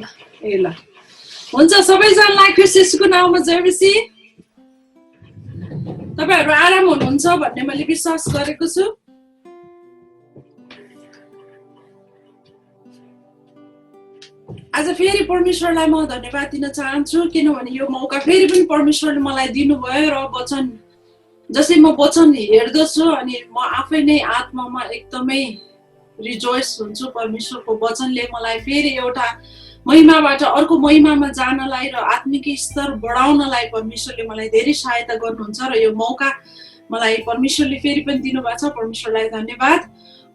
ए ल हुन्छ सबैजनालाई ख्रीष्ट येशूको नाममा जय मसीह। तपाईहरु आराम हुनुहुन्छ भन्ने मैले विश्वास गरेको छु। आज फेरि परमेश्वरलाई म धन्यवाद दिन चाहन्छु किनभने यो मौका फेरि पनि परमेश्वरले मलाई दिनुभयो र वचन जसै म वचन हेर्दछु अनि म आफै नै आत्मामा एकदमै रिजोइस हुन्छु। परमेश्वरको वचनले मलाई फेरि एउटा महिमाबाट अर्को महिमामा जानलाई र आत्मिक स्तर बढाउनलाई परमेश्वरले मलाई धेरै सहायता गर्नुहुन्छ र यो मौका मलाई परमेश्वरले फेरि पनि दिनुभएको छ। परमेश्वरलाई धन्यवाद।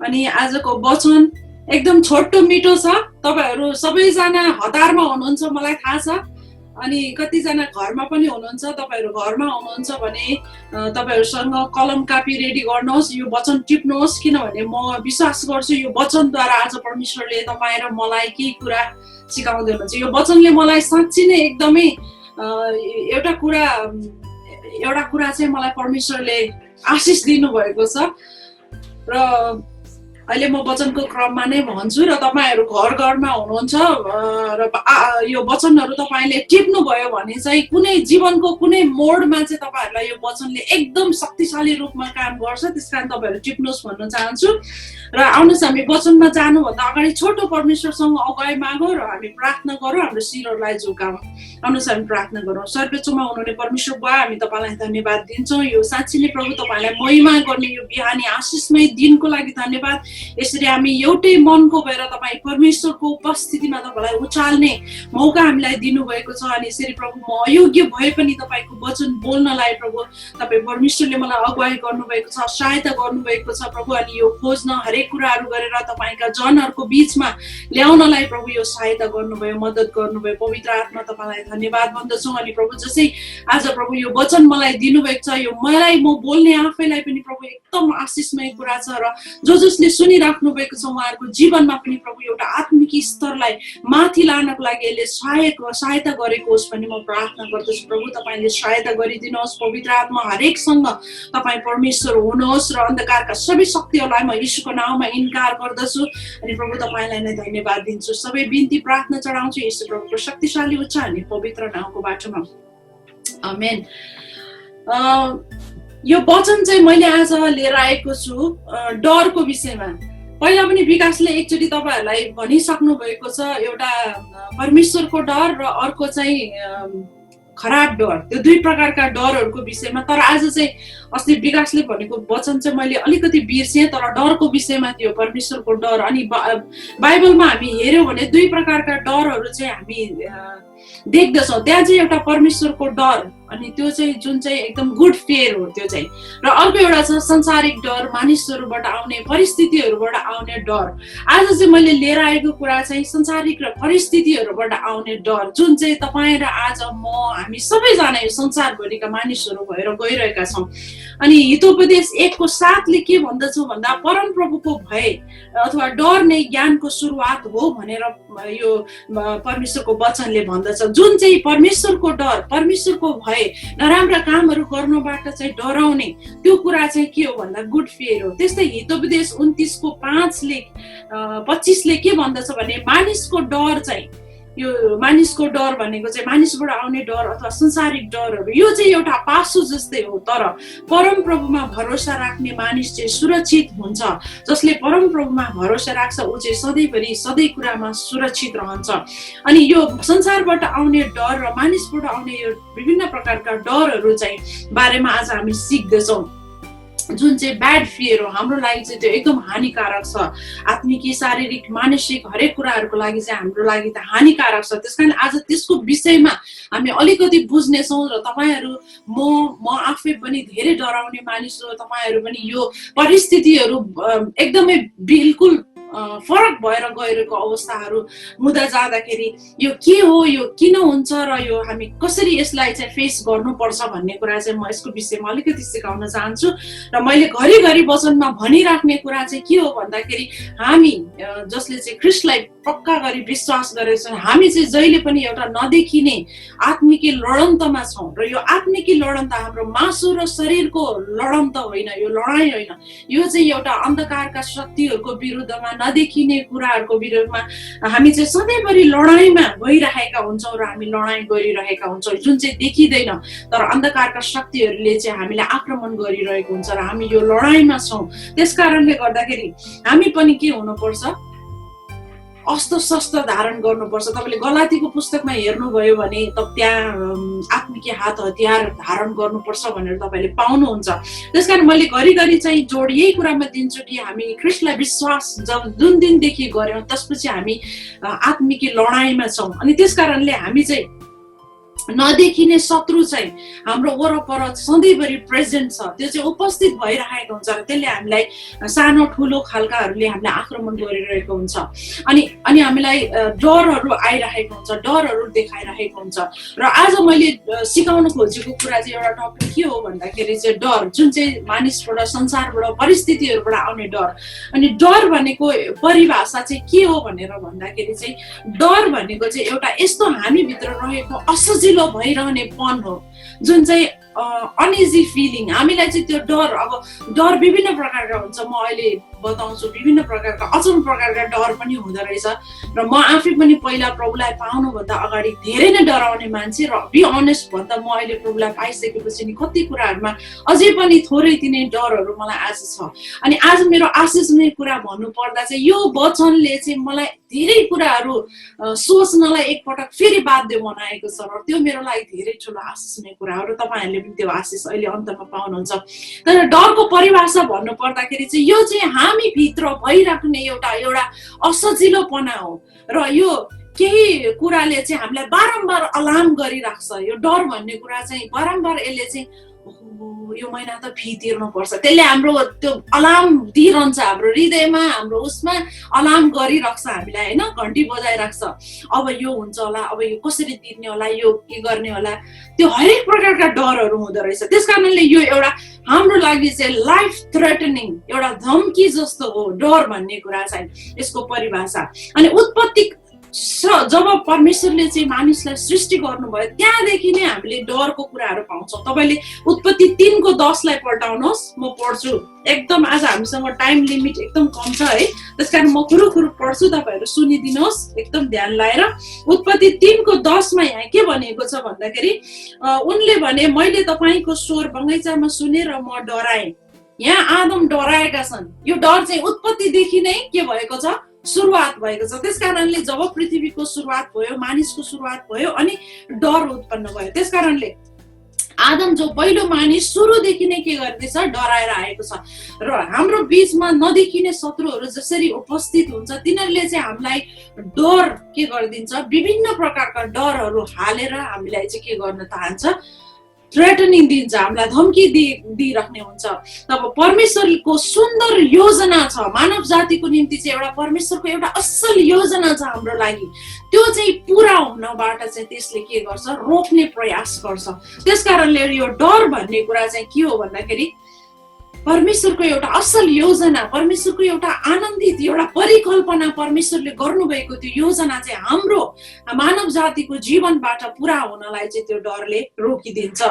अनि आजको वचन एकदम छोटो मिठो छ। तपाईहरु सबैजना हतारमा हुनुहुन्छ मलाई थाहा छ अनि कतिजना घरमा पनि हुनुहुन्छ। तपाईहरु घरमा हुनुहुन्छ भने तपाईहरुसँग कलम कापी रेडी गर्नुहोस्, यो वचन टिप्नुहोस् किनभने म विश्वास गर्छु यो वचनद्वारा आज परमेश्वरले तपाईं र मलाई केही कुरा सिकाउँदै हुनुहुन्छ। यो वचनले मलाई साँच्चै नै एकदमै एउटा कुरा चाहिँ मलाई परमेश्वरले आशिष दिनुभएको छ र अहिले म वचनको क्रममा नै भन्छु र तपाईहरु घरमा हुनुहुन्छ र यो वचनहरु तपाईले टिप्नु भयो भने चाहिँ कुनै जीवनको कुनै मोडमा चाहिँ तपाईहरुलाई यो वचनले एकदम शक्तिशाली रूपमा काम गर्छ। त्यसकारण तपाईहरु टिप्नुहोस् भन्न चाहन्छु। र आउनुहोस् हामी वचनमा जानुभन्दा अगाडि छोटो परमेश्वरसँग अगुवाई मागौँ र हामी प्रार्थना गरौँ, हाम्रो शिरहरूलाई झुकाउँ। आउनुहोस् हामी प्रार्थना गरौँ। सर्वोच्चमा हुनुहुने परमेश्वर बुवा, हामी तपाईलाई धन्यवाद दिन्छौँ यो साँच्चै नै प्रभु तपाईलाई महिमा गर्ने यो बिहानी आशिषमय दिनको लागि धन्यवाद। यसरी हामी एउटै मनको भएर तपाईँ परमेश्वरको उपस्थितिमा तपाईलाई उचाल्ने मौका हामीलाई दिनुभएको छ। अनि यसरी प्रभु म अयोग्य भए पनि तपाईको वचन बोल्नलाई प्रभु तपाईँ परमेश्वरले मलाई अगुवाई गर्नुभएको छ, सहायता गर्नुभएको छ प्रभु। अनि यो खोज्न हरेक कुराहरू गरेर तपाईका जनहरूको बीचमा ल्याउनलाई प्रभु यो सहायता गर्नुभयो, मद्दत गर्नुभयो। पवित्र आत्मा तपाईलाई धन्यवाद भन्दछौँ। अनि प्रभु जसै आज प्रभु यो वचन मलाई दिनुभएको छ यो मलाई म बोल्ने आफैलाई पनि प्रभु एकदम आशिषमय कुरा छ र जसले सुनिराख्नु भएको छ उहाँहरूको जीवनमा पनि प्रभु एउटा आत्मिक स्तरलाई माथि लानको लागि यसले सहायता गरेको होस् भन्ने म प्रार्थना गर्दछु। प्रभु तपाईले सहायता गरिदिनुहोस्। पवित्र आत्मा हरेकसँग तपाईँ परमेश्वर हुनुहोस् र अन्धकारका सबै शक्तिहरूलाई म यीशुको नाममा इन्कार गर्दछु। अनि प्रभु तपाईलाई नै धन्यवाद दिन्छु। सबै बिन्ती प्रार्थना चढाउँछु यीशु प्रभुको शक्तिशाली उच्चारण पवित्र नामको बाटोमा, आमेन। यो वचन चाहिँ मैले आज लिएर आएको छु डरको विषयमा। पहिला पनि विकासले एकचोटि तपाईहरुलाई भनिसक्नु भएको छ एउटा परमेश्वरको डर र अर्को चाहिँ खराब डर, त्यो दुई प्रकारका डरहरूको विषयमा। तर आज चाहिँ अस्ति विकासले भनेको वचन चाहिँ मैले अलिकति बिर्सेँ तर डरको विषयमा थियो, परमेश्वरको डर। अनि बाइबलमा हामी हेर्यौँ भने दुई प्रकारका डरहरू चाहिँ हामी देख्दछौँ। त्यहाँ चाहिँ एउटा परमेश्वरको डर अनि त्यो चाहिँ जुन चाहिँ एकदम गुड फियर हो त्यो चाहिँ, र अर्को एउटा छ संसारिक डर, मानिसहरूबाट आउने परिस्थितिहरूबाट आउने डर। आज चाहिँ मैले लिएर आएको कुरा चाहिँ संसारिक र परिस्थितिहरूबाट आउने डर जुन चाहिँ तपाईँ र आज म हामी सबैजना यो संसारभरिका मानिसहरू भएर गइरहेका छौँ। अनि हितोपदेश 1:7ले के भन्दछ भन्दा परमप्रभुको भय अथवा डर नै ज्ञानको सुरुवात हो भनेर यो परमेश्वरको वचनले भन्दछ। जुन चाहिँ परमेश्वरको डर, परमेश्वरको भय, नराम्रा कामहरू गर्नबाट चाहिँ डराउने त्यो कुरा चाहिँ के हो भन्दा गुड फियर हो। त्यस्तै हितोपदेश 29:25ले के भन्दछ भने मानिसको डर चाहिँ यो मानिसको डर भनेको चाहिँ मानिसबाट आउने डर अथवा संसारिक डरहरू यो चाहिँ एउटा पासो जस्तै हो। तर परम प्रभुमा भरोसा राख्ने मानिस चाहिँ सुरक्षित हुन्छ। जसले परम प्रभुमा भरोसा राख्छ ऊ चाहिँ सधैँभरि सधैँ कुरामा सुरक्षित रहन्छ। अनि यो संसारबाट आउने डर र मानिसबाट आउने यो विभिन्न प्रकारका डरहरू चाहिँ बारेमा आज हामी सिक्दैछौँ। जुन चाहिँ ब्याड फियर हो हाम्रो लागि चाहिँ त्यो एकदम हानिकारक छ। आत्मिक, शारीरिक, मानसिक हरेक कुराहरूको लागि चाहिँ हाम्रो लागि त हानिकारक छ। त्यसकारण आज त्यसको विषयमा हामी अलिकति बुझ्नेछौँ र तपाईहरु म आफै पनि धेरै डराउने मानिस हो। तपाईहरु पनि यो परिस्थितिहरू एकदमै बिल्कुल फरक भएर गएको अवस्थाहरू हुँदा जाँदाखेरि यो के हो, यो किन हुन्छ र यो हामी कसरी यसलाई चाहिँ फेस गर्नुपर्छ भन्ने कुरा चाहिँ म यसको विषयमा अलिकति सिकाउन चाहन्छु। र मैले घरिघरि वचनमा भनिराख्ने कुरा चाहिँ के हो भन्दाखेरि हामी जसले चाहिँ ख्रीष्टलाई पक्का गरी विश्वास गरेका छौँ हामी चाहिँ जहिले पनि एउटा नदेखिने आत्मिकी लडन्तमा छौँ। र यो आत्मिकी लडन्त हाम्रो मासु र शरीरको लडन्त होइन, यो लडाई होइन। यो चाहिँ एउटा अन्धकारका शक्तिहरूको विरुद्धमा नदेखिने कुराहरूको विरोधमा हामी चाहिँ सधैँभरि लडाइँमा गइरहेका हुन्छौँ र हामी लडाइँ गरिरहेका हुन्छौँ जुन चाहिँ देखिँदैन, तर अन्धकारका शक्तिहरूले चाहिँ हामीलाई आक्रमण गरिरहेको हुन्छ र हामी यो लडाइँमा छौँ। त्यस कारणले गर्दाखेरि हामी पनि के हुनुपर्छ, अस्त्र शस्त्र धारण गर्नुपर्छ। तपाईँले गलातीको पुस्तकमा हेर्नुभयो भने त्यहाँ आत्मिक हात हतियार धारण गर्नुपर्छ भनेर तपाईँले पाउनुहुन्छ। त्यसकारण मैले घरिघरि चाहिँ जोड यही कुरामा दिन्छु कि हामी ख्रीष्टलाई विश्वास जुन दिनदेखि गर्यौँ त्यसपछि हामी आत्मिक लडाइँमा छौँ। अनि त्यस कारणले हामी चाहिँ नदेखिने शत्रु चाहिँ हाम्रो वरपर सधैँभरि प्रेजेन्ट छ, त्यो चाहिँ उपस्थित भइरहेको हुन्छ र त्यसले हामीलाई सानो ठुलो खालकाहरूले हामीलाई आक्रमण गरिरहेको हुन्छ। अनि हामीलाई डरहरू आइरहेको हुन्छ, डरहरू देखाइरहेको हुन्छ। र आज मैले सिकाउन खोजेको कुरा चाहिँ एउटा टपिक के हो भन्दाखेरि चाहिँ डर, जुन चाहिँ मानिसबाट, संसारबाट, परिस्थितिहरूबाट आउने डर। अनि डर भनेको परिभाषा चाहिँ के हो भनेर भन्दाखेरि चाहिँ डर भनेको चाहिँ एउटा यस्तो हामीभित्र रहेको असजिलो भइरहने पन हो, जुन चाहिँ अनइजी फिलिङ। हामीलाई चाहिँ त्यो डर, अब डर विभिन्न प्रकारका हुन्छ, म अहिले बताउँछु। विभिन्न प्रकारका अचम्म प्रकारका डर पनि हुँदो रहेछ र म आफै पनि पहिला प्रभुलाई पाउनुभन्दा अगाडि धेरै नै डराउने मान्छे, र बी अनेस्ट भन्दा म अहिले प्रभुलाई पाइसकेपछि नि कति कुराहरूमा अझै पनि थोरै तिनै डरहरू मलाई आज छ। अनि आज मेरो आशिषमय कुरा भन्नुपर्दा चाहिँ यो वचनले चाहिँ मलाई धेरै कुराहरू सोच्नलाई एकपटक फेरि बाध्य बनाएको छ, र त्यो मेरो लागि धेरै ठुलो आशिषमय कुरा हो र तपाईँहरूले पनि त्यो आशिष अहिले अन्तमा पाउनुहुन्छ। तर डरको परिभाषा भन्नु पर्दाखेरि चाहिँ यो चाहिँ हामी भित्र भइराख्ने एउटा असजिलोपना हो, र यो केही कुराले चाहिँ हामीलाई बारम्बार अलार्म गरिराख्छ। यो डर भन्ने कुरा चाहिँ बारम्बार यसले चाहिँ यो महिना त फी तिर्नुपर्छ, त्यसले हाम्रो त्यो अलार्म दिइरहन्छ, हाम्रो हृदयमा, हाम्रो उसमा अलार्म गरिराख्छ हामीलाई, होइन, घन्टी बजाइराख्छ। अब यो हुन्छ होला, अब यो कसरी तिर्ने होला, यो के गर्ने होला, त्यो हरेक प्रकारका डरहरू हुँदो रहेछ। त्यस कारणले यो एउटा हाम्रो लागि चाहिँ लाइफ थ्रेटनिङ एउटा धम्की जस्तो हो डर भन्ने कुरा चाहिँ, यसको परिभाषा। अनि उत्पत्ति जब परमेश्वरले चाहिँ मानिसलाई सृष्टि गर्नुभयो त्यहाँदेखि नै हामीले डरको कुराहरू पाउँछौँ। तपाईँले उत्पत्ति 3:10 पल्टाउनुहोस्, म पढ्छु। एकदम आज हामीसँग टाइम लिमिट एकदम कम छ है, त्यसकारण म खुरुखुरु पढ्छु, तपाईँहरू सुनिदिनुहोस् एकदम ध्यान लाएर। उत्पत्ति 3:10 यहाँ के भनेको छ भन्दाखेरि उनले भने, मैले तपाईँको स्वर बगैँचामा सुने र म डराएँ। यहाँ आदम डराएका छन्। यो डर चाहिँ उत्पत्तिदेखि नै के भएको छ, सुरुवात भएको छ। त्यस कारणले जब पृथ्वीको सुरुवात भयो, मानिसको सुरुवात भयो, अनि डर उत्पन्न भयो। त्यस कारणले आदम जो पहिलो मानिस सुरुदेखि नै के गर्दैछ, डराएर आएको छ। र हाम्रो बीचमा नदेखिने शत्रुहरू जसरी उपस्थित हुन्छ तिनीहरूले चाहिँ हामीलाई डर के गरिदिन्छ, विभिन्न प्रकारका डरहरू हालेर हामीलाई चाहिँ के गर्न चाहन्छ, थ्रेटनिङ दिन्छ, हामीलाई धम्की दिइराख्ने हुन्छ। तब परमेश्वरको सुन्दर योजना छ मानव जातिको निम्ति चाहिँ, एउटा परमेश्वरको एउटा असल योजना छ हाम्रो लागि, त्यो चाहिँ पुरा हुनबाट चाहिँ त्यसले के गर्छ, रोक्ने प्रयास गर्छ। त्यस कारणले यो डर भन्ने कुरा चाहिँ के हो भन्दाखेरि परमेश्वरको एउटा असल योजना, परमेश्वरको एउटा आनन्दित एउटा परिकल्पना परमेश्वरले गर्नुभएको त्यो योजना चाहिँ हाम्रो मानव जातिको जीवनबाट पुरा हुनलाई चाहिँ त्यो डरले रोकिदिन्छ,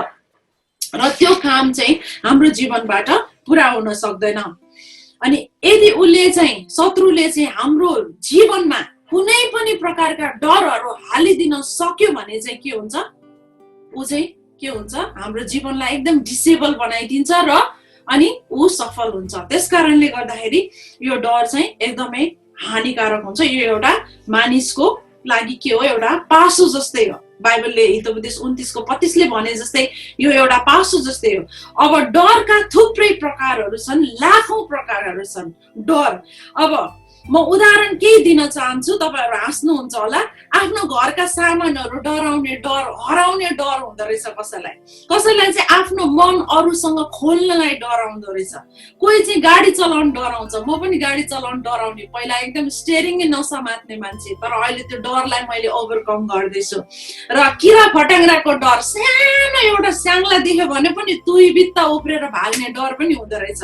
र त्यो काम चाहिँ हाम्रो जीवनबाट पुरा हुन सक्दैन। अनि यदि उसले चाहिँ, शत्रुले चाहिँ हाम्रो जीवनमा कुनै पनि प्रकारका डरहरू हालिदिन सक्यो भने चाहिँ के हुन्छ, ऊ चाहिँ के हुन्छ, हाम्रो जीवनलाई एकदम डिसेबल बनाइदिन्छ र अनि ऊ सफल हुन्छ। त्यस कारणले गर्दाखेरि यो डर चाहिँ एकदमै हानिकारक हुन्छ। यो एउटा मानिसको लागि के हो, एउटा पासो जस्तै हो। बाइबलले हितोपदेश 29:25 भने जस्तै यो एउटा पासो जस्तै हो। अब डरका थुप्रै प्रकारहरू छन्, लाखौं प्रकारहरू छन् डर। अब म उदाहरण केही दिन चाहन्छु, तपाईँहरू हाँस्नुहुन्छ होला। आफ्नो घरका सामानहरू डराउने डर, हराउने डर हुँदो रहेछ कसैलाई। कसैलाई चाहिँ आफ्नो मन अरूसँग खोल्नलाई डराउँदो रहेछ। कोही चाहिँ गाडी चलाउन डराउँछ। म पनि गाडी चलाउन डराउने, पहिला एकदम स्टेरिङै नसमात्ने मान्छे, तर अहिले त्यो डरलाई मैले ओभरकम गर्दैछु। र किरा फट्याङ्ग्राको डर, सानो एउटा स्याङ्ला देख्यो भने पनि तुई बित्ता उफ्रेर भाग्ने डर पनि हुँदो रहेछ।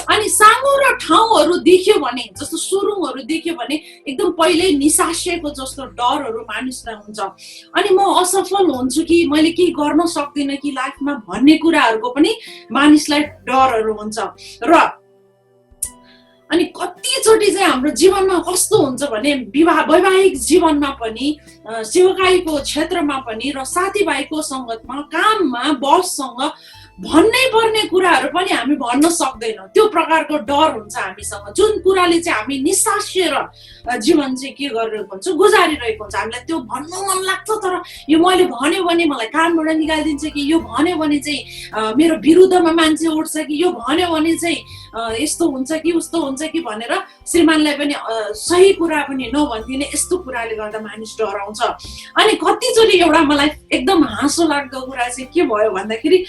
अनि साँगुरो ठाउँहरू देख्यो भने, जस्तो सुरुङहरू देख्यो भने एकदम पहिल्यै निसासिएको जस्तो डरहरू मानिसलाई हुन्छ। अनि म असफल हुन्छु कि, मैले केही गर्न सक्दिनँ कि लाइफमा भन्ने कुराहरूको पनि मानिसलाई डरहरू हुन्छ। र अनि कतिचोटि चाहिँ हाम्रो जीवनमा कस्तो हुन्छ भने वैवाहिक जीवनमा पनि सेवकाईको क्षेत्रमा पनि र साथीभाइको सङ्गतमा काममा बससँग भन्नै पर्ने कुराहरू पनि हामी भन्न सक्दैनौँ त्यो प्रकारको डर हुन्छ हामीसँग जुन कुराले चाहिँ हामी निसासिएर जीवन चाहिँ के गरिरहेको हुन्छ गुजारिरहेको हुन्छ हामीलाई त्यो भन्नु मन लाग्छ तर यो मैले भन्यो भने मलाई कामबाट निकालिदिन्छ कि यो भन्यो भने चाहिँ मेरो विरुद्धमा मान्छे उठ्छ कि यो भन्यो भने चाहिँ यस्तो हुन्छ कि उस्तो हुन्छ कि भनेर श्रीमानलाई पनि सही कुरा पनि नभनिदिने यस्तो कुराले गर्दा मानिस डराउँछ अनि कतिचोटि एउटा मलाई एकदम हाँसो लाग्दो कुरा चाहिँ के भयो भन्दाखेरि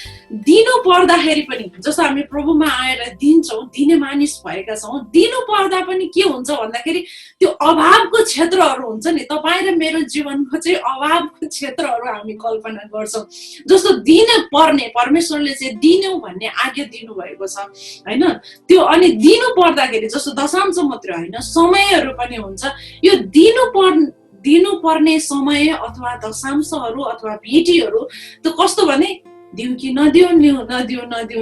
दिनु पर्दाखेरि पनि जस्तो हामी प्रभुमा आएर दिन्छौँ दिने मानिस भएका छौँ दिनु पर्दा पनि के हुन्छ भन्दाखेरि त्यो अभावको क्षेत्रहरू हुन्छ नि तपाईँ र मेरो जीवनको चाहिँ अभावको क्षेत्रहरू हामी कल्पना गर्छौँ जस्तो दिनु पर्ने परमेश्वरले चाहिँ दिनु भन्ने आज्ञा दिनुभएको छ होइन त्यो अनि दिनु पर्दाखेरि जस्तो दशांश मात्र होइन समयहरू पनि हुन्छ यो दिनु पर्ने समय अथवा दशांशहरू अथवा भेटीहरू त कस्तो भने दिउ कि नदिउ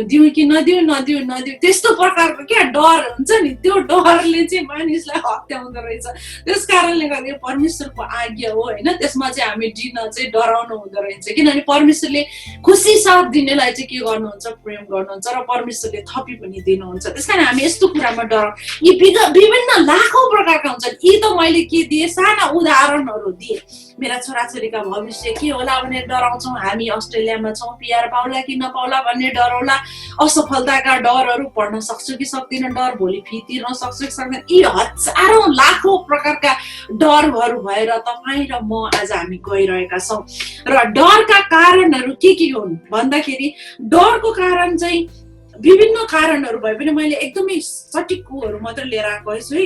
दिउ कि नदिउ त्यस्तो प्रकारको क्या डर हुन्छ नि त्यो डरले चाहिँ मानिसलाई हत्याउँदो रहेछ त्यस कारणले गर्दा परमेश्वरको आज्ञा हो होइन त्यसमा चाहिँ हामी दिन चाहिँ डराउनु हुँदो रहेछ किनभने परमेश्वरले खुसी साथ दिनेलाई चाहिँ के गर्नुहुन्छ प्रेम गर्नुहुन्छ र परमेश्वरले थपी पनि दिनुहुन्छ त्यस कारण हामी यस्तो कुरामा डराउ यी विभिन्न लाखौँ प्रकारका हुन्छन् यी त मैले के दिए साना उदाहरणहरू दिए मेरा छोराछोरीका भविष्य के होला भनेर डराउँछौँ हामी अस्ट्रेलियामा छौँ पिआर पाउला कि नपाउला भन्ने डर होला असफलताका डरहरू पढ्न सक्छु कि सक्दिनँ डर भोलि फी तिर्न सक्छु कि सक्दैन यी हजारौँ लाखौँ प्रकारका डरहरू भएर तपाईँ र म आज हामी गइरहेका छौँ र डरका कारणहरू के हुन् भन्दाखेरि डरको कारण चाहिँ विभिन्न कारणहरू भए पनि मैले एकदमै सठिक कुराहरू मात्र लिएर आएको छु है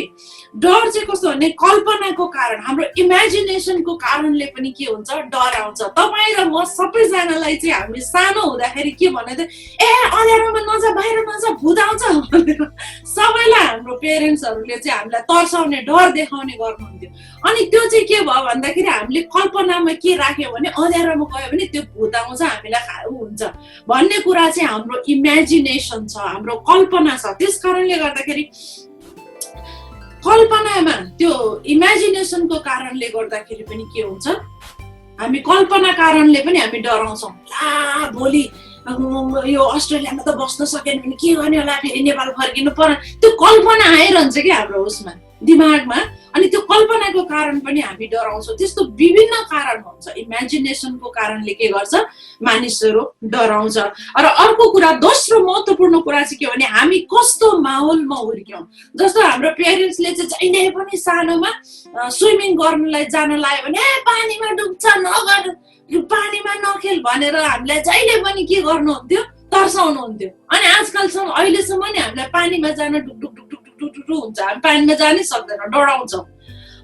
डर चाहिँ कस्तो भने कल्पनाको कारण हाम्रो इमेजिनेसनको कारणले पनि के हुन्छ डर आउँछ तपाईँ र म सबैजनालाई चाहिँ हामी सानो हुँदाखेरि के भने त ए अँध्यारोमा नजा बाहिर नजा भूत आउँछ सबैलाई हाम्रो पेरेन्ट्सहरूले चाहिँ हामीलाई तर्साउने डर देखाउने गर्नुहुन्थ्यो अनि त्यो चाहिँ के भयो भन्दाखेरि हामीले कल्पनामा के राख्यो भने अँध्यारोमा गयो भने त्यो भूत आउँछ हामीलाई हुन्छ भन्ने कुरा चाहिँ हाम्रो इमेजिनेसन छ हाम्रो कल्पना छ त्यस कारणले गर्दाखेरि कल्पनामा त्यो इमेजिनेसनको कारणले गर्दाखेरि पनि के हुन्छ हामी कल्पना कारणले पनि हामी डराउँछौँ ला भोलि यो अस्ट्रेलियामा त बस्न सकेन भने के गर्ने होला फेरि नेपाल फर्किनु पर्यो त्यो कल्पना आइरहन्छ कि हाम्रो उसमा दिमागमा अनि त्यो कल्पनाको कारण पनि हामी डराउँछौँ त्यस्तो विभिन्न कारण हुन्छ इमेजिनेसनको कारणले के गर्छ मानिसहरू डराउँछ र अर्को कुरा दोस्रो महत्त्वपूर्ण कुरा चाहिँ के भने हामी कस्तो माहौलमा हुर्क्यौँ जस्तो हाम्रो पेरेन्ट्सले चाहिँ जहिले पनि सानोमा स्विमिङ गर्नलाई जान लाग्यो भने पानीमा डुब्छ नगर पानीमा नखेल भनेर हामीलाई जहिले पनि के गर्नुहुन्थ्यो तर्साउनुहुन्थ्यो अनि आजकलसम्म अहिलेसम्म नि हामीलाई पानीमा जान टुटु हुन्छ हामी पानीमा जानै सक्दैनौँ डराउँछौँ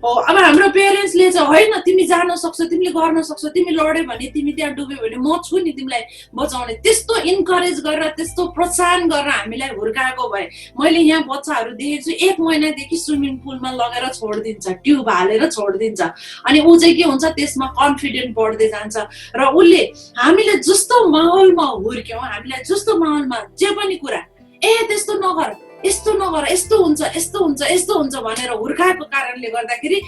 हो अब हाम्रो पेरेन्ट्सले चाहिँ होइन तिमी जान सक्छौ तिमीले गर्न सक्छौ तिमी लड्यो भने तिमी त्यहाँ डुब्यो भने म छु नि तिमीलाई बचाउने त्यस्तो इन्करेज गरेर त्यस्तो प्रोत्साहन गरेर हामीलाई हुर्काएको भए मैले यहाँ बच्चाहरू देखेको छु 1 महिनादेखि स्विमिङ पुलमा लगेर छोडिदिन्छ ट्युब हालेर छोडिदिन्छ अनि ऊ चाहिँ के हुन्छ त्यसमा कन्फिडेन्ट बढ्दै जान्छ र उसले हामीले जस्तो माहौलमा हुर्क्यौँ हामीलाई जस्तो माहौलमा जे पनि कुरा त्यस्तो नगर यस्तो नगर यस्तो हुन्छ यस्तो हुन्छ यस्तो हुन्छ भनेर हुर्काएको कारणले गर्दाखेरि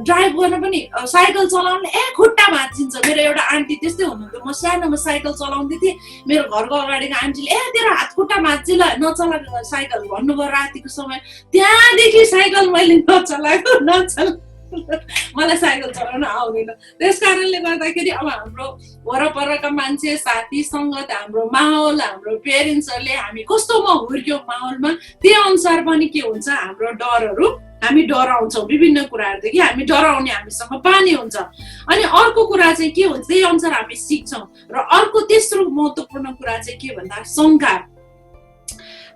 ड्राइभ गर्न पनि साइकल चलाउन खुट्टा भाँचिन्छ मेरो एउटा आन्टी त्यस्तै हुनुहुन्थ्यो म सानोमा साइकल चलाउँदै थिएँ मेरो घरको अगाडिको आन्टीले तेरो हात खुट्टा भाँच्छ ल नचला साइकल भन्नुभयो रातिको समय त्यहाँदेखि साइकल मैले नचला मलाई साइकल चलाउन आउँदैन त्यस कारणले गर्दाखेरि अब हाम्रो वरपरका मान्छे साथी सङ्गत हाम्रो माहौल हाम्रो पेरेन्ट्सहरूले हामी कस्तोमा हुर्क्यौँ माहौलमा त्यही अनुसार पनि के हुन्छ हाम्रो डरहरू हामी डराउँछौँ विभिन्न कुराहरूदेखि हामी डराउने हामीसँग बानी हुन्छ अनि अर्को कुरा चाहिँ के हुन्छ त्यही अनुसार हामी सिक्छौँ र अर्को तेस्रो महत्त्वपूर्ण कुरा चाहिँ के भन्दा शङ्का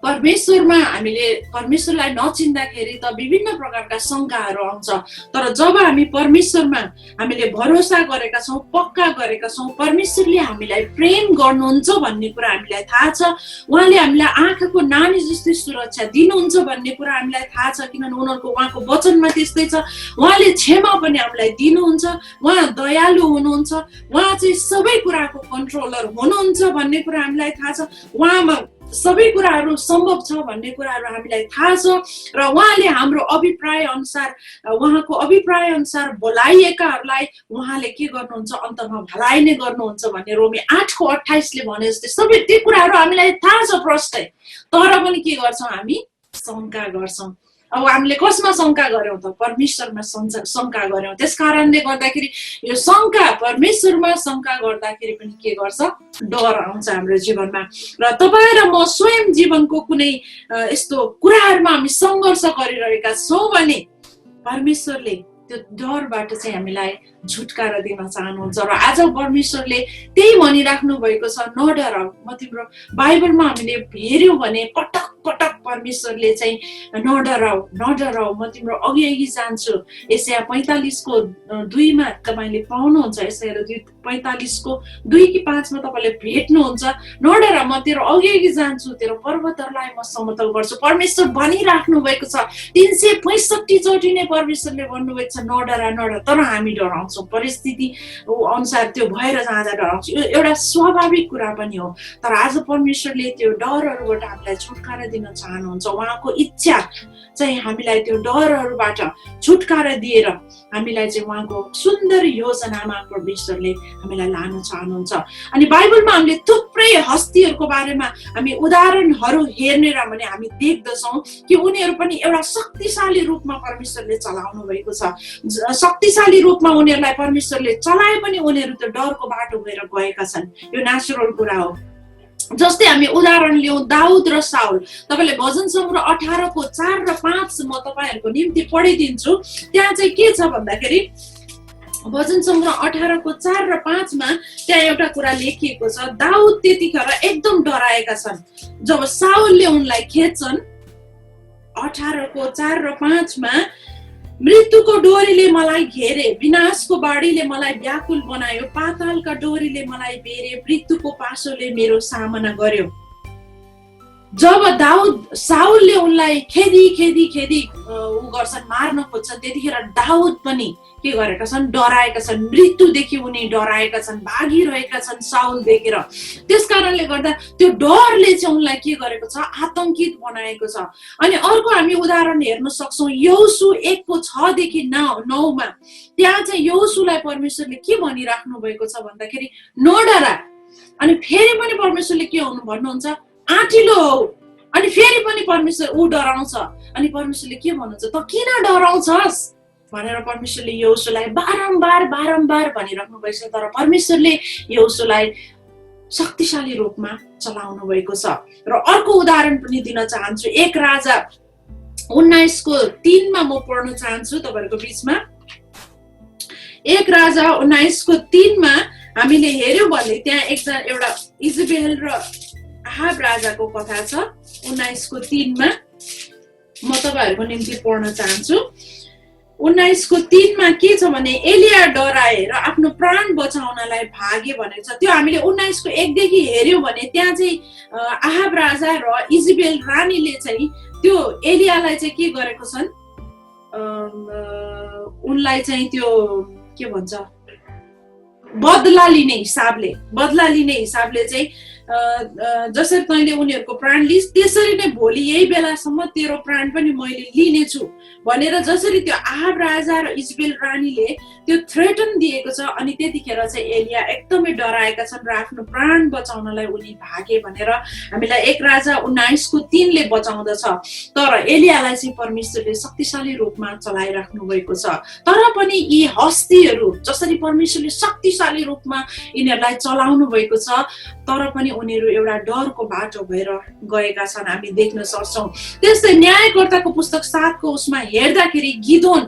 परमेश्वरमा हामीले परमेश्वरलाई नचिन्दाखेरि त विभिन्न प्रकारका शङ्काहरू आउँछ तर जब हामी परमेश्वरमा हामीले भरोसा गरेका छौँ पक्का गरेका छौँ परमेश्वरले हामीलाई प्रेम गर्नुहुन्छ भन्ने कुरा हामीलाई थाहा छ उहाँले हामीलाई आँखाको नानी जस्तै सुरक्षा दिनुहुन्छ भन्ने कुरा हामीलाई थाहा छ किनभने उहाँको वचनमा त्यस्तै छ उहाँले क्षमा पनि हामीलाई दिनुहुन्छ उहाँ दयालु हुनुहुन्छ उहाँ चाहिँ सबै कुराको कन्ट्रोलर हुनुहुन्छ भन्ने कुरा हामीलाई थाहा छ उहाँमा सबै कुराहरू सम्भव छ भन्ने कुराहरू हामीलाई थाहा छ र उहाँले हाम्रो अभिप्राय अनुसार उहाँको अभिप्राय अनुसार बोलाइएकाहरूलाई उहाँले के गर्नुहुन्छ अन्तमा भलाइ नै गर्नुहुन्छ भन्ने रोमी 8:28 भने जस्तै सबै त्यो कुराहरू हामीलाई थाहा छ प्रष्टै तर पनि के गर्छौँ हामी शङ्का गर्छौँ अब हामीले कसमा शङ्का गर्यौं त परमेश्वरमा शङ्का गर्यौं त्यसकारणले गर्दाखेरि यो शङ्का परमेश्वरमा शङ्का गर्दाखेरि पनि के गर्छ डर आउँछ हाम्रो जीवनमा र तपाईं र म स्वयं जीवनको कुनै यस्तो कुराहरुमा हामी संघर्ष गरिरहेका छौं भने परमेश्वरले त्यो डरबाट चाहिँ हामीलाई छुटकारा दिन चाहनुहुन्छ र आज परमेश्वरले त्यही भनिराख्नु भएको छ नडराऊ म तिम्रो बाइबलमा हामीले हेर्यौं भने पटक पटक परमेश्वरले चाहिँ नडराऊ नडराऊ म तिम्रो अघि अघि जान्छु यशाया 45 को 2 मा तपाईले पाउनुहुन्छ यशाया 45 को 2 कि 5 मा तपाईले भेट्नुहुन्छ नडरा म तेरो अघि अघि जान्छु तेरो पर्वतहरुलाई म समतल गर्छु परमेश्वर भनिराख्नु भएको छ 365 चोटि नै परमेश्वरले भन्नुभएको छ नडरा नडरा तर हामी डराउँछौं परिस्थिति अनुसार त्यो भएर जाँदा डराउँछौं यो एउटा स्वाभाविक कुरा पनि हो तर आज परमेश्वरले त्यो डरहरुबाट हामीलाई छुटकारा दिन चाहनुहुन्छ उहाँको इच्छा चाहिँ हामीलाई त्यो डरहरुबाट छुटकारा दिएर हामीलाई चाहिँ उहाँको सुन्दर योजनामा परमेश्वरले हामीलाई लान चाहनुहुन्छ अनि बाइबलमा हामीले थुप्रै हस्तीहरुको बारेमा हामी उदाहरणहरु हेर्ने र भने हामी देख्दछौं कि उनीहरु पनि एउटा शक्तिशाली रूपमा परमेश्वरले चलाउनु भएको छ शक्तिशाली रूपमा उनीहरुलाई परमेश्वरले चलाए पनि उनीहरु त्यो डरको बाटो भएर गएका छन् यो नेचुरल कुरा हो जस्तै हामी उदाहरण लियौं दाउद र साउल तपाईले भजन सङ्ग्रह 18 को 4 र 5 म तपाईहरुको निम्ति पढिदिन्छु त्यहाँ चाहिँ के छ भन्दाखेरि भजन सङ्ग्रह 18 को 4 र 5 मा त्यहाँ एउटा कुरा लेखिएको छ दाउद त्यतिखेर एकदम डराएका छन् जब साउलले उनलाई खेद्छन् 18 को 4 र 5 मा मृत्युको डोरीले मलाई घेरे विनाशको बाढीले मलाई व्याकुल बनायो पातालका डोरीले मलाई बेरे मृत्युको पासोले मेरो सामना गर्यो जब दाउद साउलले उनलाई खेदी उ गर्छन् मार्न खोज्छन् त्यतिखेर दाउद पनि के गरेका छन् डराएका छन् मृत्युदेखि उनी डराएका छन् भागिरहेका छन् साउल देखेर त्यसकारणले गर्दा त्यो डरले चाहिँ उनलाई के गरेको छ आतंकित बनाएको छ अनि अर्को हामी उदाहरण हेर्न सक्छौं यहोशू 1 को 6 देखि 9 मा त्यहाँ चाहिँ यहोशूलाई परमेश्वरले के भनिराख्नु भएको छ भन्दाखेरि नडरा अनि फेरि पनि परमेश्वरले के भन्नुहुन्छ आँटिलो हो अनि फेरि पनि परमेश्वर उ डराउँछ अनि परमेश्वरले के भन्नुहुन्छ त किन डराउँछस् भनेर परमेश्वरले यहोशूलाई बारम्बार भनिराख्नु भएको छ तर परमेश्वरले यहोशूलाई शक्तिशाली रूपमा चलाउनु भएको छ र अर्को उदाहरण पनि दिन चाहन्छु 1 राजा 19 को 3 मा म पढ्न चाहन्छु तपाईहरुको बीचमा 1 राजा 19 को 3 मा हामीले हेर्यौं भने त्यहाँ एउटा इजेबेल र आहाब राजाको कथा छ 19 को 3 मा म तपाईहरुको निम्ति पढ्न चाहन्छु 19 को 3 मा के छ भने एलिया डराए र आफ्नो प्राण बचाउनलाई भागे भनेको छ त्यो हामीले 19 को 1 देखि हेर्यौं भने त्यहाँ चाहिँ आहाब राजा र इजेबेल रानीले चाहिँ त्यो एलियालाई चाहिँ के गरेको छन् उनलाई चाहिँ त्यो के भन्छ बदला लिने हिसाबले चाहिँ जसरी तैले उनीहरुको प्राण लिस त्यसरी नै भोलि यही बेलासम्म तेरो प्राण पनि मैले लिनेछु भनेर जसरी त्यो आहाब राजा र इजेबेल रानीले त्यो थ्रेटन दिएको छ अनि त्यतिखेर चाहिँ एलिया एकदमै डराएका छन् र आफ्नो प्राण बचाउनलाई उनी भागे भनेर हामीलाई 1 राजा 19 को 3 ले बचाउँदछ तर एलियालाई चाहिँ परमेश्वरले शक्तिशाली रूपमा चलाइराख्नु भएको छ तर पनि यी हस्तीहरु जसरी परमेश्वरले शक्तिशाली रूपमा यिनीहरुलाई चलाउनु भएको छ तर पनि उनीहरु एउटा डरको बाटो भएर गएका छन् हामी देख्न सक्छौं त्यस्तै न्यायकर्ताको पुस्तक 7 को उसमा हेर्दाखेरि गिदोन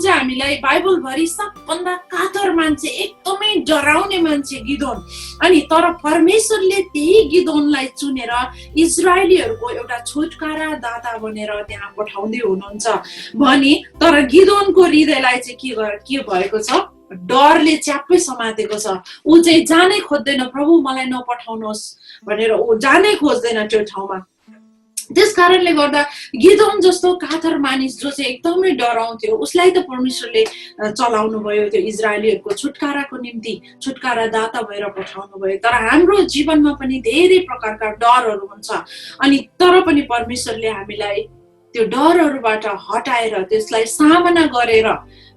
चाहिँ हामीलाई बाइबल भरि सबभन्दा कातर मान्छे एकदमै डराउने मान्छे गिदोन अनि तर परमेश्वरले त्यही गिदोनलाई चुनेर इजरायलीहरुको एउटा छुटकारा दाता बनेर त्यहाँ पठाउँदै हुनुहुन्छ भने तर गिदोनको हृदयलाई चाहिँ के भएको छ डरले च्याप्पै समातेको छ उ चाहिँ जानै खोज्दैन प्रभु मलाई नपठाउनुहोस् भनेर उ जानै खोज्दैन त्यो ठाउँमा त्यस कारणले गर्दा गिदोन जस्तो काथर मानिस जो चाहिँ एकदमै डराउँथ्यो उसलाई त परमेश्वरले चलाउनु भयो त्यो इजरायलीहरूको छुटकाराको निम्ति छुटकारा दाता भएर पठाउनु भयो। तर हाम्रो जीवनमा पनि धेरै प्रकारका डरहरू हुन्छ अनि तर पनि परमेश्वरले हामीलाई त्यो डरहरूबाट हटाएर त्यसलाई सामना गरेर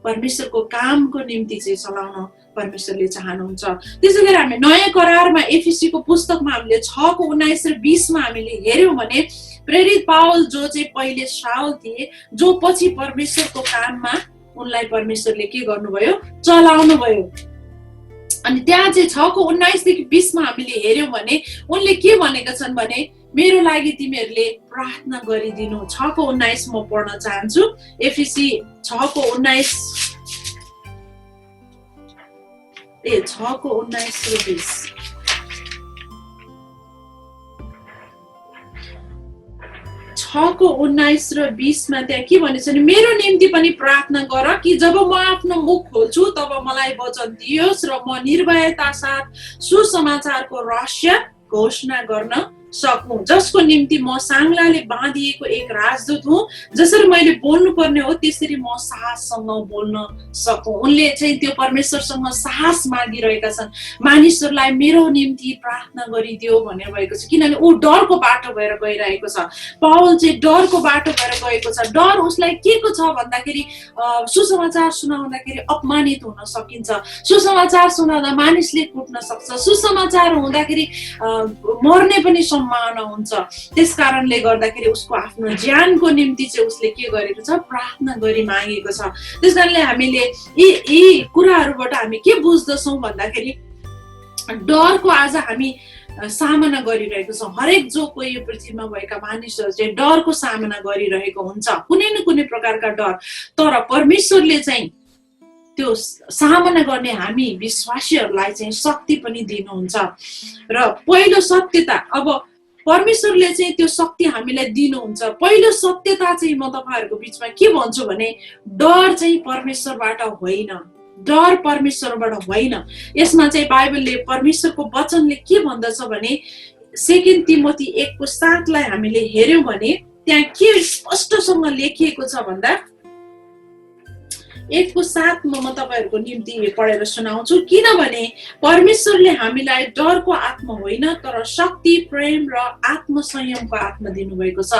परमेश्वरको कामको निम्ति चाहिँ चलाउन परमेश्वरले चाहनुहुन्छ। त्यसै गरी हामी नयाँ करारमा एफिसीको पुस्तकमा हामीले 6:19 र 20 हामीले हेर्यौं भने प्रेरित पावल जो चाहिँ पहिले शाऊल थिए जो पछि परमेश्वरको काममा उनलाई परमेश्वरले के गर्नुभयो चलाउनु भयो। अनि त्यहाँ चाहिँ 6:19 देखि 20 हामीले हेर्यौं भने उनले के भनेका छन् भने मेरो लागि तिमीहरूले प्रार्थना गरिदिनु। 6:19 म पढ्न चाहन्छु। एफिसी 6:19 6:19 र 20 6:19 र 20 मा त्यहाँ के भनेछ भने मेरो निम्ति पनि प्रार्थना गर कि जब म आफ्नो मुख खोल्छु तब मलाई वचन दियोस् र म निर्भयता साथ सुसमाचारको रहस्य घोषणा गर्न सकूं, जसको निम्ति म सांगलाले बाँधिएको एक राजदूत हुँ। जसरी मैले बोल्नु पर्ने हो त्यसरी म साहससँग बोल्न सकूं। उनले चाहिँ त्यो परमेश्वरसँग साहस मागिरहेका छन् मानिसहरूलाई मेरो निम्ति प्रार्थना गरिदियो भनेर भएको छ, किनभने ऊ डरको बाटो भएर गइरहेको छ। पावल चाहिँ डरको बाटो भएर गएको छ। डर उसलाई के को छ भन्दाखेरि सुसमाचार सुनाउँदाखेरि अपमानित हुन सकिन्छ, सुसमाचार सुनाउँदा मानिसले कुट्न सक्छ, सुसमाचार हुँदाखेरि मर्ने पनि सम्भावना हुन्छ। त्यस कारणले गर्दाखेरि उसको आफ्नो ज्यानको निम्ति चाहिँ उसले के गरेको छ प्रार्थना गरी मागेको छ। त्यस कारणले हामीले यी कुराहरूबाट हामी के बुझ्दछौँ भन्दाखेरि डरको आज हामी सामना गरिरहेको छौँ। हरेक जो कोही यो पृथ्वीमा भएका मानिसहरू चाहिँ डरको सामना गरिरहेको हुन्छ, कुनै न कुनै प्रकारका डर। तर परमेश्वरले चाहिँ त्यो सामना गर्ने हामी विश्वासीहरूलाई चाहिँ शक्ति पनि दिनुहुन्छ। र पहिलो सत्यता, अब परमेश्वरले चाहिँ त्यो शक्ति हामीलाई दिनुहुन्छ। पहिलो सत्यता चाहिँ म तपाईहरुको बीचमा के भन्छु भने डर चाहिँ परमेश्वरबाट होइन, डर परमेश्वरबाट होइन। यसमा चाहिँ बाइबलले परमेश्वरको वचनले के भन्दछ भने 2 तिमोथी 1:7 लाई हामीले हेर्यौं भने त्यहाँ के स्पष्टसँग लेखिएको छ भन्दा 1:7 म तपाईहरुको निम्ति पढेर सुनाउँछु। किनभने परमेश्वरले हामीलाई डरको आत्मा होइन तर शक्ति, प्रेम र आत्मसंयमको आत्मा दिनुभएको छ।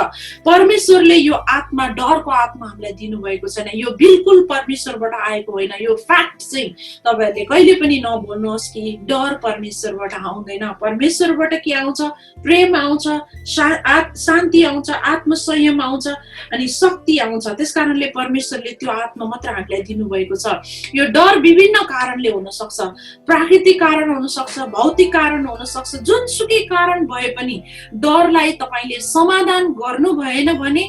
परमेश्वरले यो आत्मा डरको आत्मा हामीलाई दिनुभएको छैन। यो बिल्कुल परमेश्वरबाट आएको होइन। यो फ्याक्ट चाहिँ तपाईहरुले कहिले पनि नभुल्नुहोस् कि डर परमेश्वरबाट आउँदैन। परमेश्वरबाट के आउँछ? प्रेम आउँछ, शान्ति आउँछ, आत्मसंयम आउँछ अनि शक्ति आउँछ। त्यसकारणले परमेश्वरले त्यो आत्मा मात्र हामीलाई दिनुभएको छ। यो डर विभिन्न कारणले हुन सक्छ, प्राकृतिक कारण हुन सक्छ, भौतिक कारण हुन सक्छ, जुनसुकै कारण भए पनि डरलाई तपाईले समाधान गर्नु भएन भने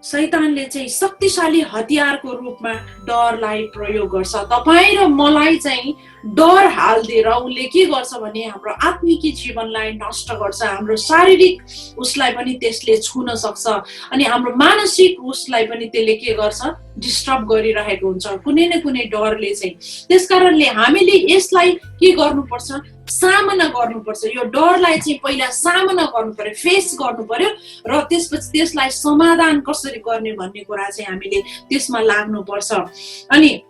शैतानले चाहिँ शक्तिशाली हतियारको रूपमा डरलाई प्रयोग गर्छ। तपाई र मलाई चाहिँ डर हाल्दिएर उसले के गर्छ भने हाम्रो आत्मिक जीवनलाई नष्ट गर्छ, हाम्रो शारीरिक उसलाई पनि त्यसले छुन सक्छ अनि हाम्रो मानसिक उसलाई पनि त्यसले के गर्छ डिस्टर्ब गरिरहेको हुन्छ कुनै न कुनै डरले चाहिँ। त्यसकारणले हामीले यसलाई के गर्नुपर्छ? सामना गर्नुपर्छ। यो डरलाई चाहिँ पहिला सामना गर्नु पर्यो, फेस गर्नु पर्यो र त्यसपछि त्यसलाई समाधान कसरी गर्ने भन्ने कुरा चाहिँ हामीले त्यसमा लाग्नुपर्छ। अनि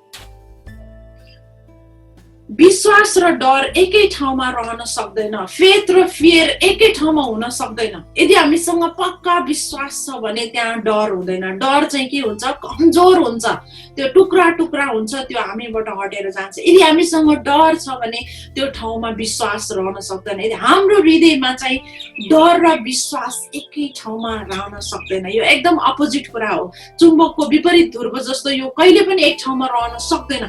विश्वास र डर एकै ठाउँमा रहन सक्दैन, फेथ र फियर एकै ठाउँमा हुन सक्दैन। यदि हामीसँग पक्का विश्वास छ भने त्यहाँ डर हुँदैन। डर चाहिँ के हुन्छ? कमजोर हुन्छ, त्यो टुक्रा टुक्रा हुन्छ, त्यो हामीबाट हटेर जान्छ। यदि हामीसँग डर छ भने त्यो ठाउँमा विश्वास रहन सक्दैन। यदि हाम्रो हृदयमा चाहिँ डर र विश्वास एकै ठाउँमा रहन सक्दैन। यो एकदम अपोजिट कुरा हो, चुम्बकको विपरीत ध्रुव जस्तो यो कहिले पनि एक ठाउँमा रहन सक्दैन।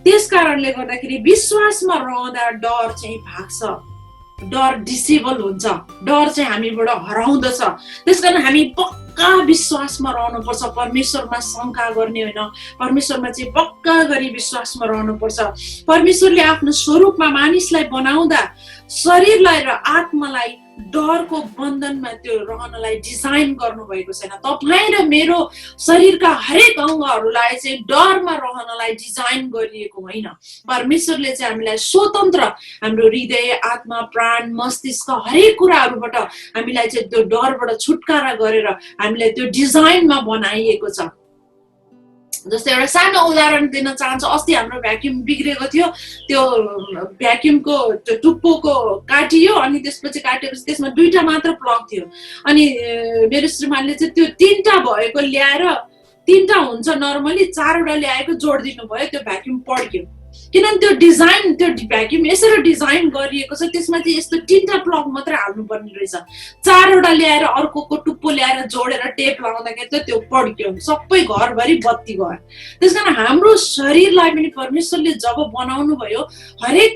त्यसकारणले गर्दाखेरि विश्वासमा रहँदा डर चाहिँ भाग्छ, डर डिसेबल हुन्छ, डर चाहिँ हामीबाट हराउँदछ। त्यसकारण हामी पक्का विश्वासमा रहनुपर्छ, परमेश्वरमा शंका गर्ने होइन, परमेश्वरमा चाहिँ पक्का गरी विश्वासमा रहनुपर्छ। परमेश्वरले आफ्नो स्वरूपमा मानिसलाई बनाउँदा शरीरलाई र आत्मालाई डरको बन्धनमा त्यो रहनलाई डिजाइन गर्नुभएको छैन। तपाईँ र मेरो शरीरका हरेक अङ्गहरूलाई चाहिँ डरमा रहनलाई डिजाइन गरिएको होइन। परमेश्वरले चाहिँ हामीलाई स्वतन्त्र, हाम्रो हृदय, आत्मा, प्राण, मस्तिष्क हरेक कुराहरूबाट हामीलाई चाहिँ त्यो डरबाट छुटकारा गरेर हामीलाई त्यो डिजाइनमा बनाइएको छ। जस्तै एउटा सानो उदाहरण दिन चाहन्छु। अस्ति हाम्रो भ्याक्युम बिग्रेको थियो, त्यो भ्याक्युमको त्यो टुप्पोको काटियो, अनि त्यसपछि काटेपछि त्यसमा 2टा मात्र प्लग थियो। अनि मेरो श्रीमानले चाहिँ त्यो 3टा भएको ल्याएर, 3टा हुन्छ नर्मली, 4वटा ल्याएको जोडिदिनु भयो, त्यो भ्याक्युम पड्क्यो। किनभने त्यो डिजाइन, त्यो भ्याक्युम यसरी डिजाइन गरिएको छ, त्यसमा चाहिँ यस्तो 3टा प्लग मात्रै हाल्नुपर्ने रहेछ। 4वटा ल्याएर अर्कोको टुप्पो ल्याएर जोडेर टेप लगाउँदाखेरि त त्यो पड्क्यो, सबै घरभरि बत्ती गयो। त्यसकारण हाम्रो शरीरलाई पनि परमेश्वरले जब बनाउनु भयो, हरेक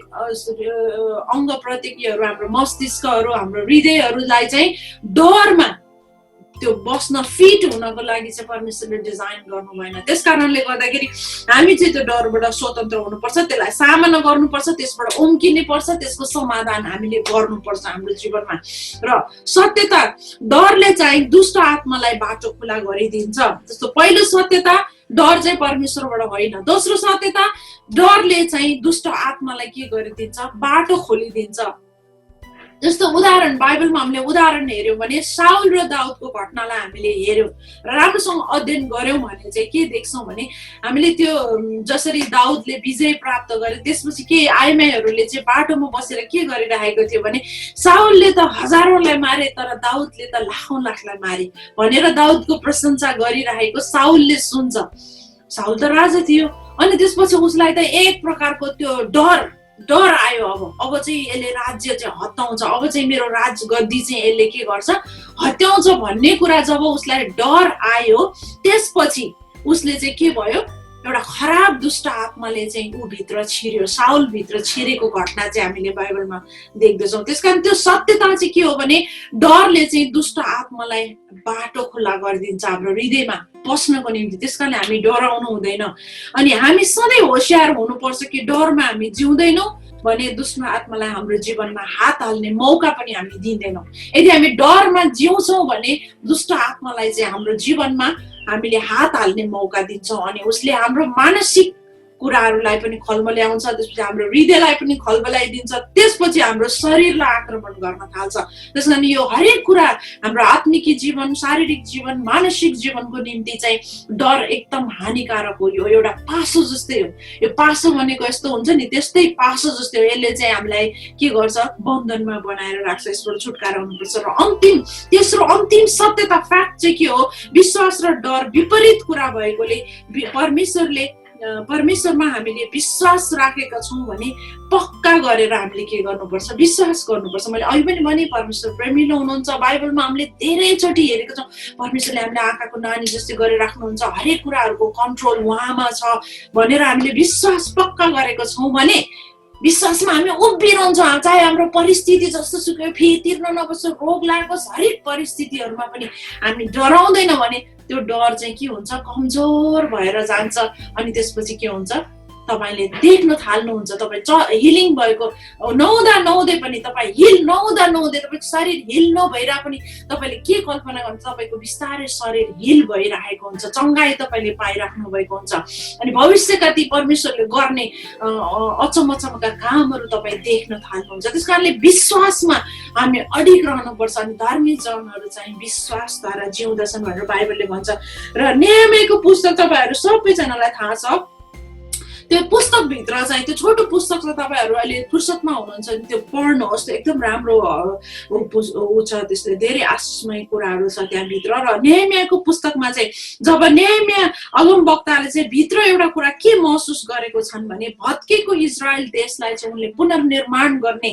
अङ्ग प्रत्यङ्गहरू, हाम्रो मस्तिष्कहरू, हाम्रो हृदयहरूलाई चाहिँ डरमा त्यो बस्न फिट हुनको लागि चाहिँ परमेश्वरले डिजाइन गर्नु भएन। त्यस कारणले गर्दाखेरि हामी चाहिँ त्यो डरबाट स्वतन्त्र हुनुपर्छ, त्यसलाई सामना गर्नुपर्छ, त्यसबाट उम्किने पर्छ, त्यसको समाधान हामीले गर्नुपर्छ हाम्रो जीवनमा। र सत्यता, डरले चाहिँ दुष्ट आत्मालाई बाटो खुला गरिदिन्छ। जस्तो पहिलो सत्यता, डर चाहिँ परमेश्वरबाट होइन। दोस्रो सत्यता, डरले चाहिँ दुष्ट आत्मालाई के गरिदिन्छ, बाटो खोलिदिन्छ। जस्तो उदाहरण बाइबलमा हामीले उदाहरण हेर्यौँ भने साउल र दाउदको घटनालाई हामीले हेर्यौँ र राम्रोसँग अध्ययन गर्यौँ भने चाहिँ के देख्छौँ भने हामीले त्यो जसरी दाउदले विजय प्राप्त गरे त्यसपछि के आइमाईहरूले चाहिँ बाटोमा बसेर के गरिरहेको थियो भने साउलले त हजारौंलाई मारे तर दाउदले त लाखौं लाखलाई मारे भनेर दाउदको प्रशंसा गरिरहेको साउलले सुन्छ। साउल त राजा थियो अनि त्यसपछि उसलाई त एक प्रकारको त्यो डर आयो। अब चाहिँ यसले राज्य चाहिँ हत्याउँछ, अब चाहिँ मेरो राज गद्दी चाहिँ यसले के गर्छ, हत्याउँछ भन्ने कुरा जब उसलाई डर आयो त्यसपछि उसले चाहिँ के भयो, एउटा खराब दुष्ट आत्माले चाहिँ ऊ भित्र छिर्यो, साउल भित्र छिरेको घटना चाहिँ हामीले बाइबलमा देख्दछौँ। त्यसकारण त्यो सत्यता चाहिँ के हो भने डरले चाहिँ दुष्ट आत्मालाई बाटो खुला गरिदिन्छ हाम्रो हृदयमा पस्नको निम्ति। त्यसकारणले हामी डराउनु हुँदैन अनि हामी सधैँ होशियार हुनुपर्छ कि डरमा हामी जिउँदैनौँ भने दुष्ट आत्मालाई हाम्रो जीवनमा हात हाल्ने मौका पनि हामी दिँदैनौँ। यदि हामी डरमा जिउँछौँ भने दुष्ट आत्मालाई चाहिँ हाम्रो जीवनमा हामीले हात हाल्ने मौका दिन्छौँ अनि उसले हाम्रो मानसिक कुराहरूलाई पनि खलबल्याउँछ, त्यसपछि हाम्रो हृदयलाई पनि खलबल्याइदिन्छ, त्यसपछि हाम्रो शरीरलाई आक्रमण गर्न थाल्छ। त्यसकारण यो हरेक कुरा हाम्रो आत्मिक जीवन, शारीरिक जीवन, मानसिक जीवनको निम्ति चाहिँ डर एकदम हानिकारक हो। यो एउटा पासो जस्तै हो। यो पासो भनेको यस्तो हुन्छ नि, त्यस्तै पासो जस्तै हो। यसले चाहिँ हामीलाई के गर्छ, बन्धनमा बनाएर राख्छ। यसबाट छुटकारा हुनुपर्छ। र तेस्रो अन्तिम सत्यता फ्याक्ट चाहिँ के हो, विश्वास र डर विपरीत कुरा भएकोले परमेश्वरमा हामीले विश्वास राखेका छौँ भने पक्का गरेर हामीले के गर्नुपर्छ, विश्वास गर्नुपर्छ। मैले अहिले पनि भने परमेश्वर प्रेमिलो हुनुहुन्छ। बाइबलमा हामीले धेरैचोटि हेरेको छौँ परमेश्वरले हामीले आँखाको नानी जस्तै गरेर राख्नुहुन्छ, हरेक कुराहरूको कन्ट्रोल उहाँमा छ भनेर हामीले विश्वास पक्का गरेको छौँ भने विश्वासमा हामी उभिरहन्छौँ। चाहे हाम्रो परिस्थिति जस्तो सुकै फी तिर्न नबस्छ, रोग लागोस्, हरेक परिस्थितिहरूमा पनि हामी डराउँदैनौँ भने त्यो डर चाहिँ के हुन्छ, कमजोर भएर जान्छ अनि त्यसपछि के हुन्छ, तपाईले देख्न थाल्नुहुन्छ तपाईँ हिलिङ भएको नहुँदै पनि, तपाईँ हिल नहुँदै तपाईँको शरीर हिल नभइरह पनि तपाईँले के कल्पना गर्नु, तपाईँको बिस्तारै शरीर हिल भइरहेको हुन्छ, चङ्गाई तपाईँले पाइराख्नु भएको हुन्छ अनि भविष्यका ती परमेश्वरले गर्ने अचम्मका कामहरू तपाईँ देख्न थाल्नुहुन्छ। त्यस कारणले विश्वासमा हामी अडिग रहनुपर्छ अनि धार्मिक जनहरू चाहिँ विश्वासद्वारा जिउँदछन् भनेर बाइबलले भन्छ। र नेहेमियाको पुस्तक तपाईँहरू सबैजनालाई थाहा छ। त्यो पुस्तकभित्र चाहिँ त्यो छोटो पुस्तक छ, तपाईँहरू अहिले फुर्सदमा हुनुहुन्छ भने त्यो पढ्नुहोस्, एकदम राम्रो ऊ छ, त्यसले धेरै आशिषमय कुराहरू छ त्यहाँभित्र। र नेहेमियाको पुस्तकमा चाहिँ जब नेहेमिया अगमवक्ताले चाहिँ भित्र एउटा कुरा के महसुस गरेको छन् भने भत्केको इजरायल देशलाई चाहिँ उनले पुनर्निर्माण गर्ने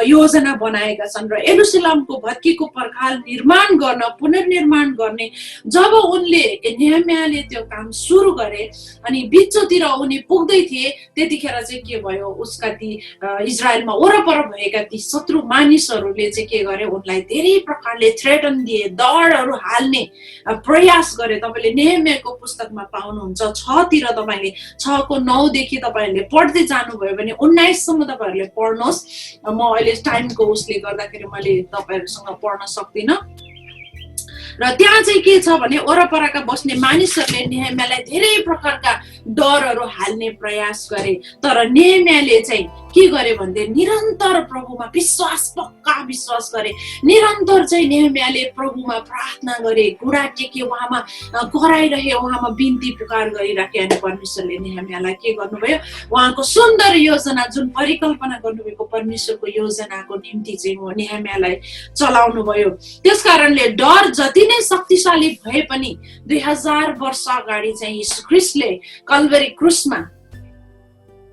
योजना बनाएका छन् र यरुशलेमको भत्केको पर्खाल निर्माण गर्न, पुनर्निर्माण गर्ने जब उनले नेहेमियाले त्यो काम सुरु गरे अनि बिचतिर उनी पुग्दै आउँदै थिए त्यतिखेर चाहिँ के भयो उसका ती इजरायलमा वरपर भएका ती शत्रु मानिसहरूले चाहिँ के गरे उनलाई धेरै प्रकारले थ्रेटन दिए डरहरू हाल्ने प्रयास गरे तपाईले नेहेमियाको पुस्तकमा पाउनुहुन्छ 6 तिर तपाईले 6 को 9 देखि तपाईहरुले पढ्दै जानुभयो भने 19 सम्म तपाईहरुले पढ्नुहोस् म अहिले टाइमको उसले गर्दाखेरि मैले तपाईहरुसँग पढ्न सक्दिन र त्यहाँ चाहिँ के छ भने वरपरका बस्ने मानिसहरूले नेहेमियालाई धेरै प्रकारका डरहरू हाल्ने प्रयास गरे तर नेहेमियाले चाहिँ के गरे भन्दै निरन्तर प्रभुमा विश्वास पक्का विश्वास गरे निरन्तर चाहिँ नेहेमियाले प्रभुमा प्रार्थना गरे घुँडा टेके उहाँमा कराइरहे उहाँमा बिन्ती पुकार गरिराखे अनि परमेश्वरले नेहेमियालाई के गर्नुभयो उहाँको सुन्दर योजना जुन परिकल्पना गर्नुभएको परमेश्वरको योजनाको निम्ति चाहिँ नेहेमियालाई चलाउनु भयो त्यसकारणले डर जति नै शक्तिशाली भए पनि 2000 वर्ष अगाडि चाहिँ यीशु ख्रीष्टले कल्भरी क्रुसमा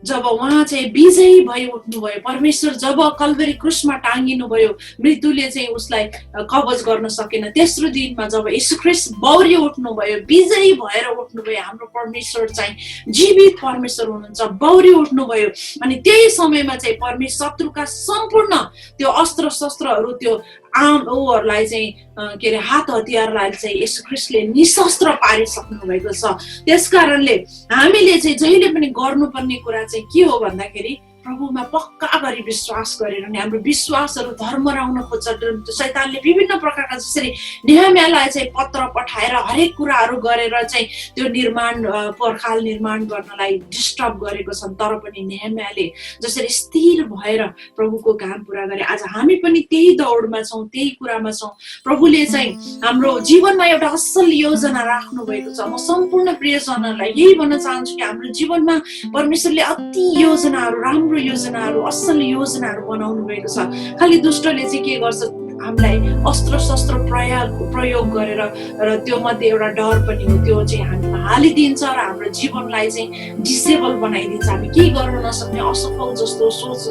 जब उहाँ चाहिँ विजयी भई उठ्नुभयो परमेश्वर जब कल्भरी क्रुसमा टाँगिनु भयो मृत्युले चाहिँ उसलाई कवच गर्न सकेन तेस्रो दिनमा जब यीशु ख्रीष्ट बौरी उठ्नुभयो विजयी भएर उठ्नुभयो हाम्रो परमेश्वर चाहिँ जीवित परमेश्वर हुनुहुन्छ बौरी उठ्नुभयो अनि त्यही समयमा चाहिँ परमेश्वर शत्रुका सम्पूर्ण त्यो अस्त्र शस्त्रहरू त्यो उहरूलाई चाहिँ के अरे हात हतियारलाई चाहिँ यीशु ख्रीष्टले निशस्त्र पारिसक्नु भएको छ त्यसकारणले हामीले चाहिँ जहिले पनि गर्नुपर्ने कुरा चाहिँ के हो भन्दाखेरि प्रभुमा पक्का गरी विश्वास गरेर नि हाम्रो विश्वासहरू धर्मराउन खोज्छ शैतानले विभिन्न प्रकारका जसरी नेहेमियालाई चाहिँ पत्र पठाएर हरेक कुराहरू गरेर चाहिँ त्यो निर्माण पर्खाल निर्माण गर्नलाई डिस्टर्ब गरेको छन् तर पनि नेहेमियाले जसरी स्थिर भएर प्रभुको काम पूरा गरे आज हामी पनि त्यही दौडमा छौं त्यही कुरामा छौं प्रभुले चाहिँ हाम्रो जीवनमा एउटा असल योजना राख्नु भएको छ म सम्पूर्ण प्रियजनहरूलाई यही भन्न चाहन्छु कि हाम्रो जीवनमा परमेश्वरले अति योजनाहरू राम्रो योजनाहरू असल योजनाहरू बनाउनु भएको छ खाली दुष्टले चाहिँ के गर्छ हामीलाई अस्त्र शस्त्र प्रयोग गरेर र त्यो मध्ये एउटा डर पनि हो त्यो चाहिँ हामीमा हालिदिन्छ र हाम्रो जीवनलाई चाहिँ डिसेबल बनाइदिन्छ हामी केही गर्न नसक्ने असफल जस्तो सोच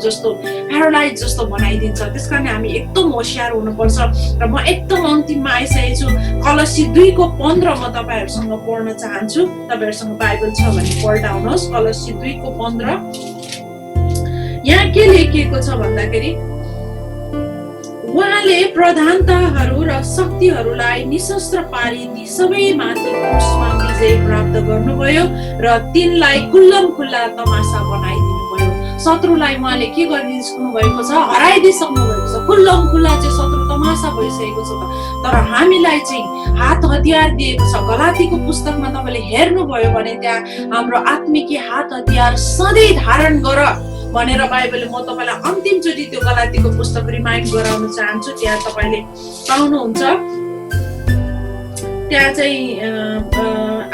जस्तो प्यारालाइज जस्तो बनाइदिन्छ त्यसकारण हामी एकदम होशियार हुनुपर्छ र म एकदम अन्तिममा आइसकेको छु कलसी 2 को 15 म तपाईहरुसँग पढ्न चाहन्छु तपाईहरुसँग बाइबल छ भने पढ्दाउनुहोस् कलसी 2 को 15 यहाँ के लेखिएको छ भन्दाखेरि उहाँले प्रधानताहरू र शक्तिहरूलाई निशस्त्र पारी ती सबै माथि क्रुसमा विजय प्राप्त गर्नुभयो र तिनलाई खुल्लम खुल्ला तमासा बनाइदिनु भयो शत्रुलाई उहाँले के गरिदिनु भएको छ हराइदिसक्नु भएको छ खुल्लम खुल्ला चाहिँ शत्रु तमासा भइसकेको छ तर हामीलाई चाहिँ हात हतियार दिएको छ गलातीको पुस्तकमा तपाईले हेर्नुभयो भने त्यहाँ हाम्रो आत्मिकी हात हतियार सधैँ धारण गर भनेर बाइबलले म तपाईलाई अन्तिम चोटी त्यो गलातीको पुस्तक रिमाइन्ड गराउन चाहन्छु त्यहाँ तपाईले पाउनुहुन्छ त्यहाँ चाहिँ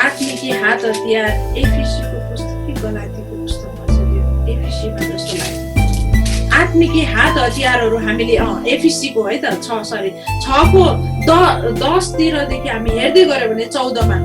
आत्मिकी हात हतियार एफिसीको पुस्तक कि गलातीको पुस्तकमा छ त्यो एफिसीमा जस्तो लाग्यो आत्मिकी हात हतियारहरू हामीले एफिसीको है त 6 को 10 तिरदेखि हामी हेर्दै गऱ्यौं भने 14 मा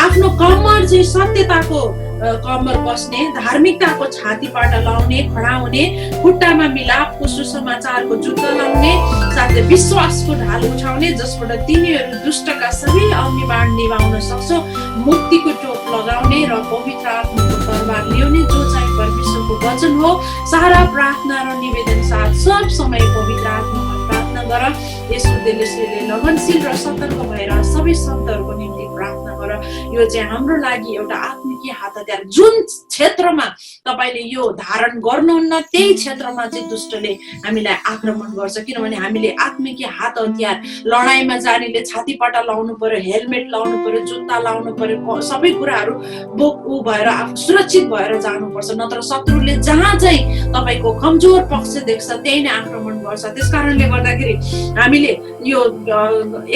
आफ्नो कम्मर चाहिँ सत्यताको कम्मर बस्ने धार्मिकताको छातीपाटा लाउने खडा हुने खुट्टामा मिलापको सुसमाचारको जुत्ता लाउने साथै विश्वासको ढाल उठाउने जसबाट तिनीहरू दुष्टका सबै अग्निबाण निभाउन सक्छौ मुक्तिको टोप लगाउने र पवित्र आत्माको तरबार ल्याउने जो चाहिँ परमेश्वरको वचन हो सारा प्रार्थना र निवेदन साथ सब समय पवित्र आत्मामा प्रार्थना गर यस उद्देश्यले लगनशील र सतर्क भएर सबै शब्दहरूको निम्ति प्रार्थना गर यो चाहिँ हाम्रो लागि एउटा आत्मिकी हात हतियार जुन क्षेत्रमा तपाईले यो धारण गर्नुहुन्न त्यही क्षेत्रमा चाहिँ दुष्टले हामीलाई आक्रमण गर्छ किनभने हामीले आत्मिकी हात हतियार लडाईँमा जानेले छातीपाटा लाउनु पर्यो हेलमेट लाउनु पर्यो जुत्ता लाउनु पर्यो सबै कुराहरू बोक्नु भएर सुरक्षित भएर जानुपर्छ नत्र शत्रुले जहाँ चाहिँ तपाईको कमजोर पक्ष देख्छ त्यही नै आक्रमण गर्छ त्यसकारणले गर्दाखेरि हामीले यो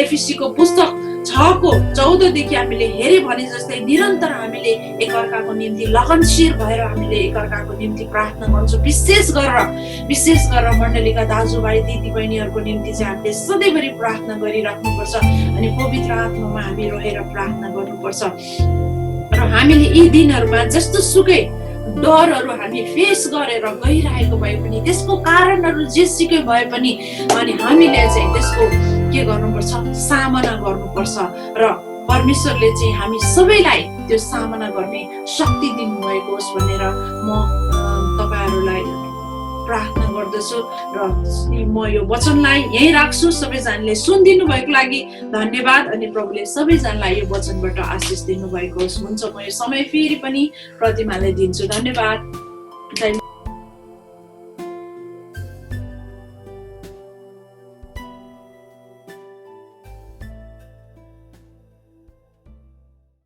एफिसीको पुस्तक 6 को 14 देखि हामीले हेरे भने जस्तै निरन्तर हामीले एकअर्काको निम्ति लगनशील भएर हामीले एकअर्काको निम्ति प्रार्थना गर्छौं विशेष गरेर मण्डलीका दाजुभाइ दिदीबहिनीहरूको निम्ति चाहिँ हामीले सधैँभरि प्रार्थना गरिराख्नुपर्छ अनि पवित्र आत्मामा हामी रहेर प्रार्थना गर्नुपर्छ र हामीले यी दिनहरुमा जस्तो सुकै डरहरू हामी फेस गरेर गइरहेको भए पनि त्यसको कारणहरू जेसुकै भए पनि अनि हामीले चाहिँ त्यसको के गर्नुपर्छ सामना गर्नुपर्छ र परमेश्वरले चाहिँ हामी सबैलाई त्यो सामना गर्ने शक्ति दिनुभएको होस् भनेर म तपाईहरूलाई प्रार्थना गर्दछु र म यो वचनलाई यही राख्छु। सबैजनाले सुनिदिनु भएको लागि धन्यवाद अनि प्रभुले सबैजनालाई यो वचनबाट आशिष दिनुभएको होस्। हुन्छ, म यो समय फेरि पनि प्रतिमालाई दिन्छु। धन्यवाद।